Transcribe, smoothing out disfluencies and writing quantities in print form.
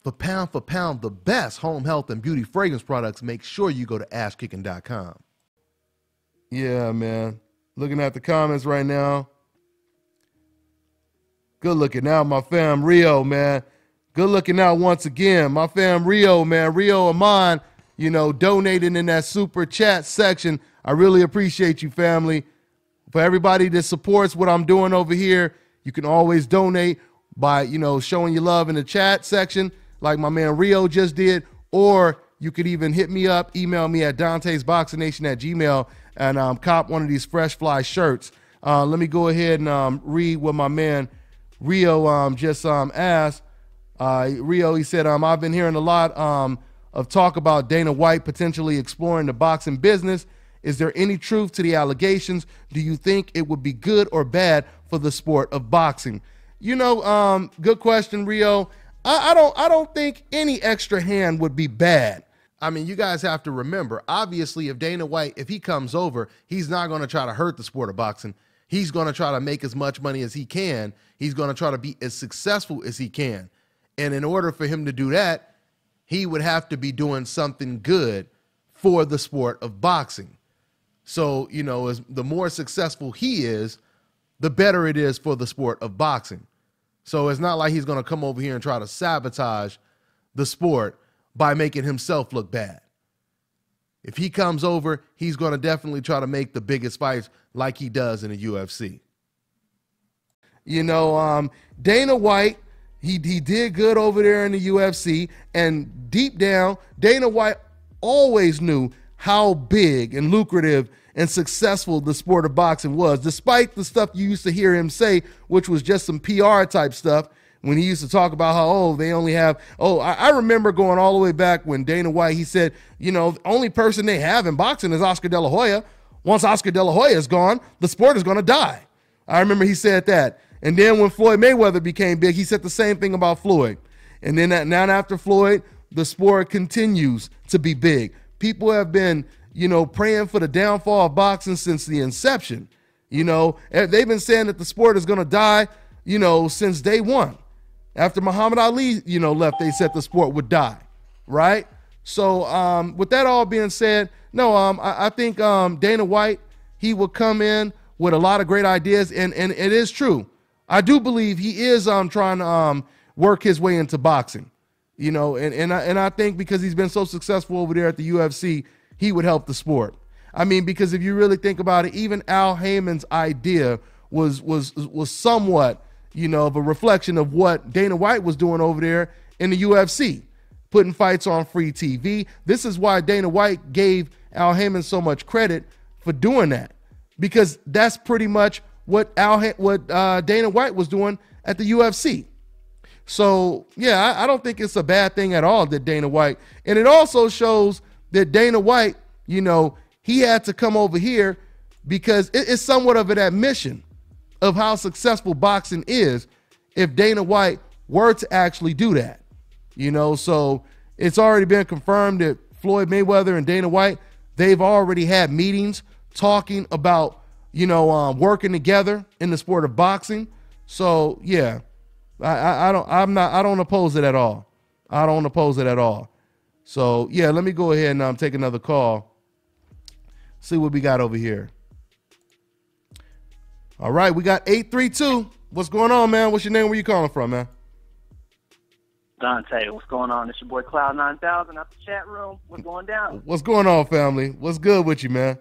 for pound, the best home health and beauty fragrance products, make sure you go to ashkicking.com. Yeah, man. Looking at the comments right now. Good looking out, my fam Rio, man. Good looking out once again. My fam Rio, man. Rio Amon, donating in that super chat section. I really appreciate you, family. For everybody that supports what I'm doing over here, you can always donate by, showing your love in the chat section like my man Rio just did, or you could even hit me up, email me at DONTAE'SBoxingNation@gmail.com and cop one of these Fresh Fly shirts. Let me go ahead and read what my man Rio just asked. Rio, he said, I've been hearing a lot of talk about Dana White potentially exploring the boxing business. Is there any truth to the allegations? Do you think it would be good or bad for the sport of boxing? Good question, Rio. I don't think any extra hand would be bad. I mean, you guys have to remember, obviously, if Dana White, if he comes over, he's not going to try to hurt the sport of boxing. He's going to try to make as much money as he can. He's going to try to be as successful as he can. And in order for him to do that, he would have to be doing something good for the sport of boxing. So, as the more successful he is, the better it is for the sport of boxing. So it's not like he's going to come over here and try to sabotage the sport by making himself look bad. If he comes over, he's going to definitely try to make the biggest fights like he does in the UFC. Dana White, he did good over there in the UFC, and deep down, Dana White always knew how big and lucrative and successful the sport of boxing was, despite the stuff you used to hear him say, which was just some PR type stuff, when he used to talk about how, they only have, I remember going all the way back when Dana White, he said, the only person they have in boxing is Oscar De La Hoya. Once Oscar De La Hoya is gone, the sport is going to die. I remember he said that. And then when Floyd Mayweather became big, he said the same thing about Floyd. And then now after Floyd, the sport continues to be big. People have been, praying for the downfall of boxing since the inception. They've been saying that the sport is going to die, since day one. After Muhammad Ali, left, they said the sport would die, right? So with that all being said, no, I think Dana White, he will come in with a lot of great ideas, and it is true. I do believe he is trying to work his way into boxing, and I think because he's been so successful over there at the UFC, he would help the sport. I mean, because if you really think about it, even Al Heyman's idea was somewhat, of a reflection of what Dana White was doing over there in the UFC, putting fights on free TV. This is why Dana White gave Al Heyman so much credit for doing that, because that's pretty much what Dana White was doing at the UFC. So, yeah, I don't think it's a bad thing at all that Dana White, and it also shows that Dana White, he had to come over here because it's somewhat of an admission of how successful boxing is if Dana White were to actually do that. So it's already been confirmed that Floyd Mayweather and Dana White, they've already had meetings talking about, working together in the sport of boxing. So yeah, I don't oppose it at all. I don't oppose it at all. So yeah, let me go ahead and take another call. See what we got over here. All right, we got 832. What's going on, man? What's your name? Where you calling from, man? Dante, what's going on? It's your boy Cloud 9000 out the chat room. What's going down? What's going on, family? What's good with you, man?